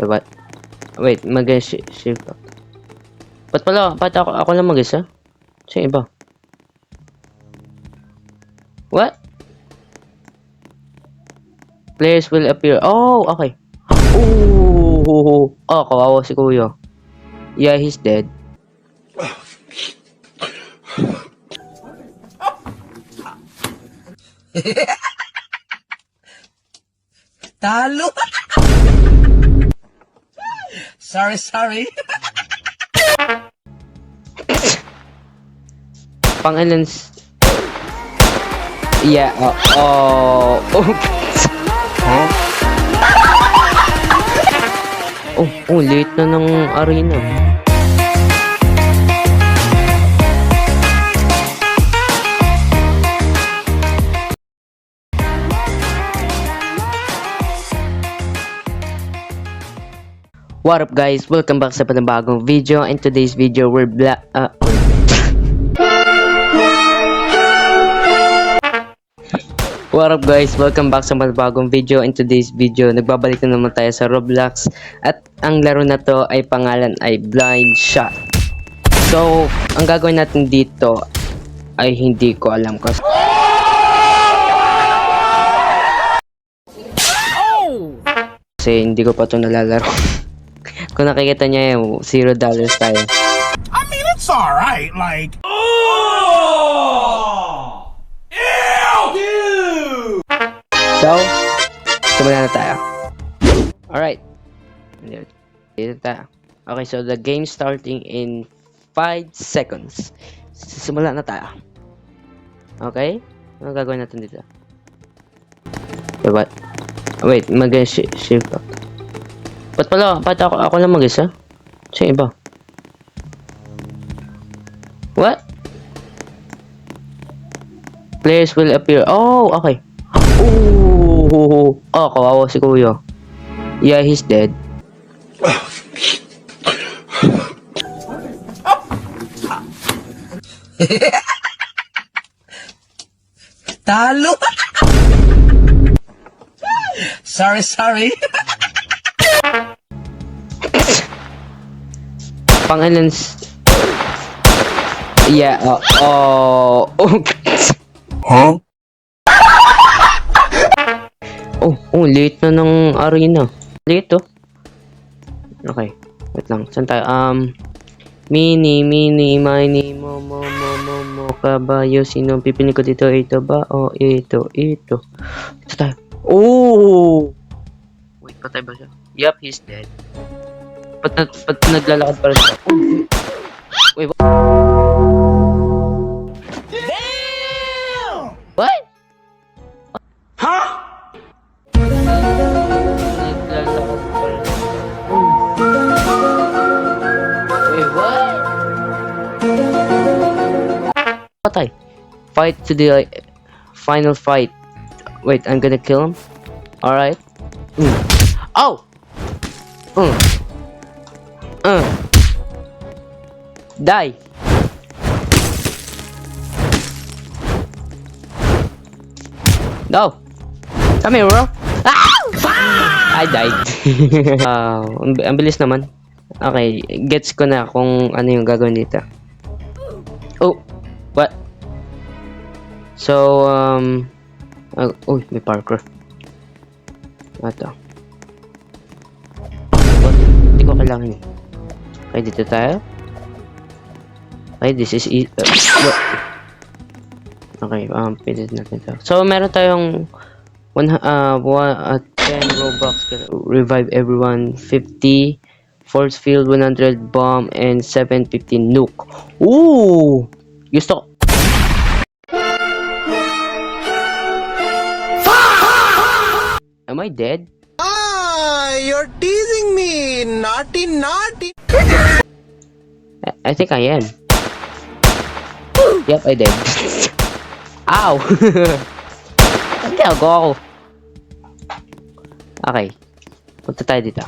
What? Wait, mag-shift up. Ba't ako lang mag-isa? Siya iba. What? Players will appear. Oh, okay. Oh, kawawa si Kuya. Yeah, he's dead. Talo. Sorry. Pang-elans. Yeah, Huh? Late na ng arena. What up guys? Welcome back sa panibagong video. In today's video, we're What up guys? Welcome back sa panibagong video. In today's video, nagbabalik na naman tayo sa Roblox. At ang laro na to ay pangalan ay Blind Shot. So, ang gagawin natin dito ay hindi ko alam kasi hindi ko pa ito nalalaro. Kung nakikita niya yung $0 tayo. I mean, it's alright, like... So, simula na tayo. Alright. Dito tayo. Okay, so the game starting in 5 seconds. Simula na tayo. Okay? Ano gagawin natin dito? What? Wait, mag-shift up. Ba't ako lang mag-isa? Siya iba. What? Players will appear. Oh, okay. Kawawa si Kuya. Yeah, he's dead. Talo. Sorry. Pang-elans. Yeah, Huh? Late na ng arena. Late Okay, wait lang. Saan tayo? Mini, mo, kabayo. Sino pipili ko dito? Ito ba? Ito. Ito tayo. Wait, patay ba siya? Yup, he's dead. Ba't naglalakad pa rin siya? Wait, Damn! what? Huh? Naglalakad pa rin siya. Wait, what? Patay. Fight to the final fight. Wait, I'm gonna kill him. Alright. Die. No. Come here, bro. I died. Ang bilis naman. Okay, gets ko na kung ano yung gagawin dito. What? So, may parkour. Ito. What? Hindi ko kailangan. Okay, dito tayo. Okay, this is easy. Okay, pindot natin ito. So, meron tayong 10 Robux, revive everyone, 50 force field, 100 bomb, and 750 nuke. Gusto ko. Am I dead? You're teasing me. Naughty. I think I am. Yep, I did. Ow! Okay, I'll go. Okay. Punta tayo dito.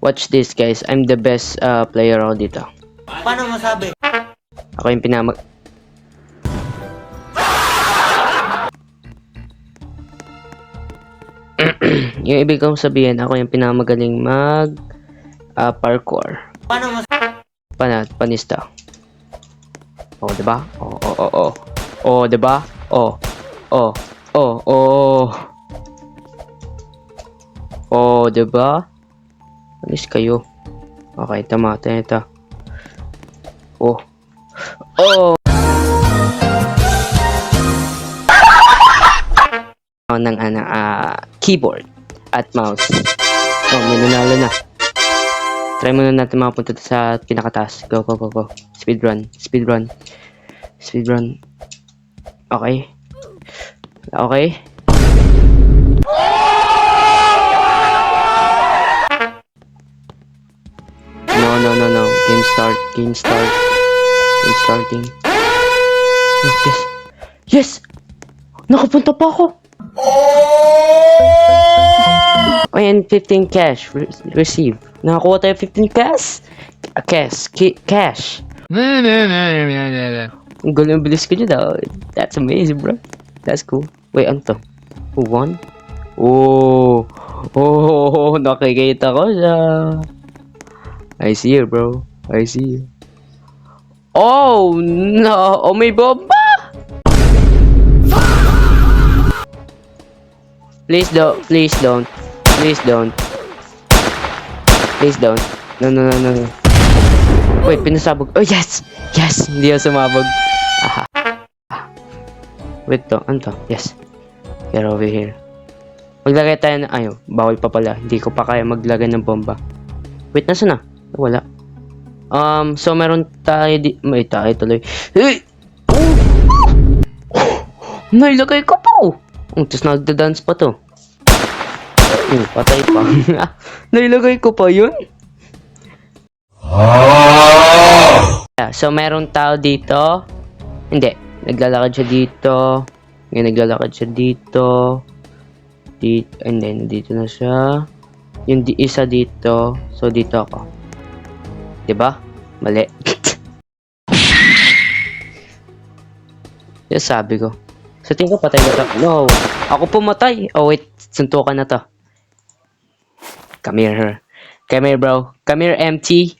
Watch this, guys. I'm the best player ako dito. Paano masabi? Ako yung pinamag... Yung ibig kong sabihin, ako yung pinamagaling mag parkour. Paano Panista. Oh, diba? Oh, diba? Oh. Oh, diba? Alis kayo. Okay, tama. Ito. Oh. Ng keyboard at mouse. Oh, may nanalo na. Try muna natin makapunta sa pinakataas. Go. Speedrun. Okay. No. Game starting. Oh, yes! Nakapunta pa ako! And 15 cash receive. Nakakuha tayo 15 cash. Cash. Ang galing bilis ko dyan. That's amazing, bro. That's cool. Wait, ano to? Who won? Oh, nakikita ko siya. I see you, bro. I see you. Oh, no. Oh, may bomba. Please don't. No. Wait, pinasabog. Oh, yes! Hindi ako sumabog. Aha. Wait to. Ano to? Yes. Get over here. Maglagay tayo na... Ayaw, bawal pa pala. Hindi ko pa kaya maglagay ng bomba. Wait, nasa na? Wala. So meron tayo may tayo tuloy. Hey! Nailagay ko pa! Tapos nagda-dance pa to. Patay pa. Nailagay ko pa yun? So, meron tao dito. Hindi. Naglalakad siya dito. Ngayon, naglalakad siya dito. And then, dito na siya. Yung isa dito. So, dito ako. Diba? Mali. Yung sabi ko. Sa tingin ko, patay na to. No. Ako pumatay. Oh, wait. Suntukan na to. Come here, bro. Come here, empty.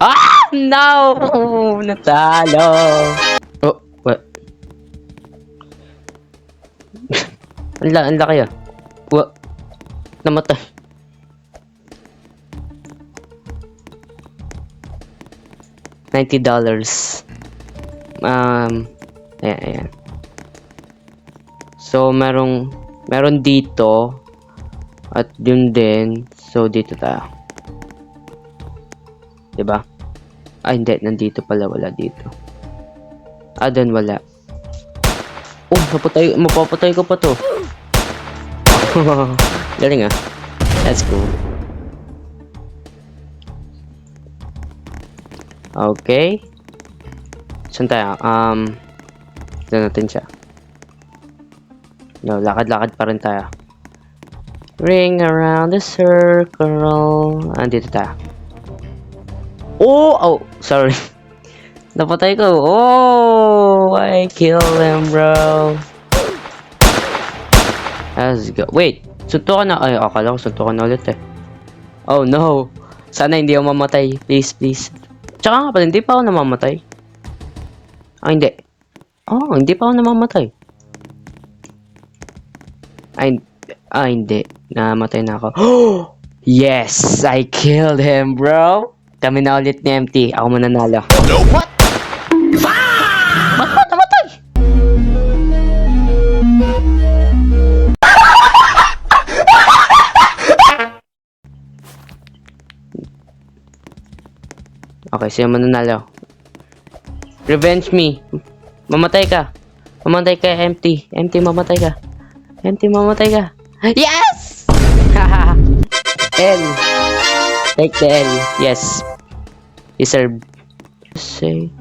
Ah! No! Natalo! Oh, what? Ang laki ah. What? Namatay. $90. Ayan. So, meron dito. At yun din. So, dito tayo. Diba? Hindi. Nandito pala. Wala dito. Doon wala. Oh, mapapatay ko pa to. Galing ah. That's cool. Okay. Saan tayo? Ito natin siya. No, lakad-lakad pa rin tayo. Ring around the circle. Dito tayo. Oh, sorry. Napatay ko. Oh, I killed him, bro. Let's go. Wait, suntukan na. Ay, akala ko suntukan na ulit eh. Oh, no. Sana hindi ako mamatay. Please. Tsaka nga pala, hindi pa ako namamatay. Hindi. Hindi pa ako namamatay. Hindi. Namatay na ako. Yes! I killed him, bro! Kami na ulit ni MT. Ako mananalo. What? Ba't ba namatay? Okay, siya mananalo. Revenge me. Mamatay ka. MT. MT, mamatay ka. Yes! L. Take the L. Yes. Deserve. Say.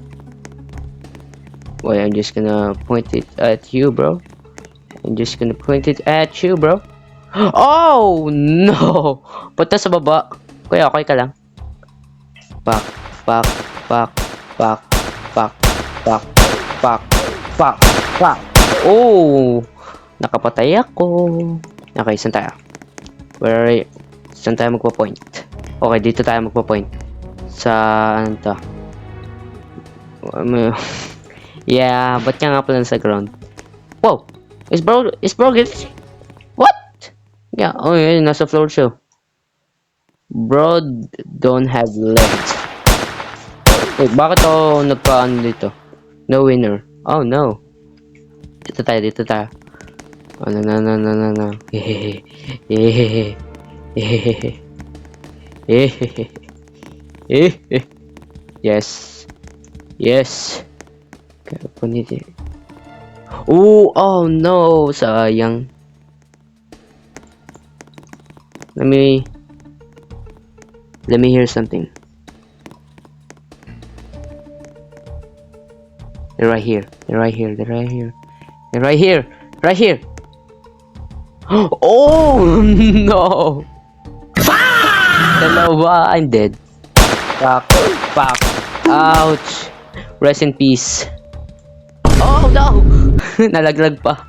Wait, I'm just gonna point it at you, bro. Oh, no! Punta sa baba. Kuya, okay ka lang. Pak. Pak. Pak. Pak. Pak. Pak. Oh! Nakapatay ako. Okay, saan tayo? Saan tayo magpa-point? Okay, dito tayo magpa-point. Sa, ano to? Yeah, ba't ka nga pala sa ground? Whoa! It's broken! What? Yeah, oh yeah, nasa floor siya. Bro, don't have legs. Wait, bakit ako nagka-ano dito? No winner. Oh no. Dito tayo. Oh, no. Hehehe. Yes. Kaya po nito. Oh no, sayang. Let me hear something. They're right here. Oh no! Dalawa, I'm dead. Pak. Ouch. Rest in peace. Oh no! Nalaglag pa.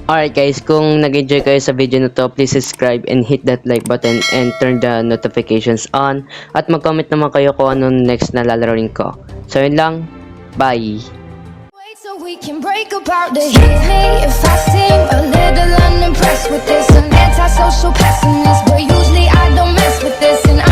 Alright guys, kung nag-enjoy kayo sa video na to, please subscribe and hit that like button and turn the notifications on. At mag-comment naman kayo kung ano next na lalaroin ko. So yun lang. Bye! Wait so we can break apart the hit me if I seem a little unimpressed with this. An antisocial pessimist, but usually I don't mess with this. And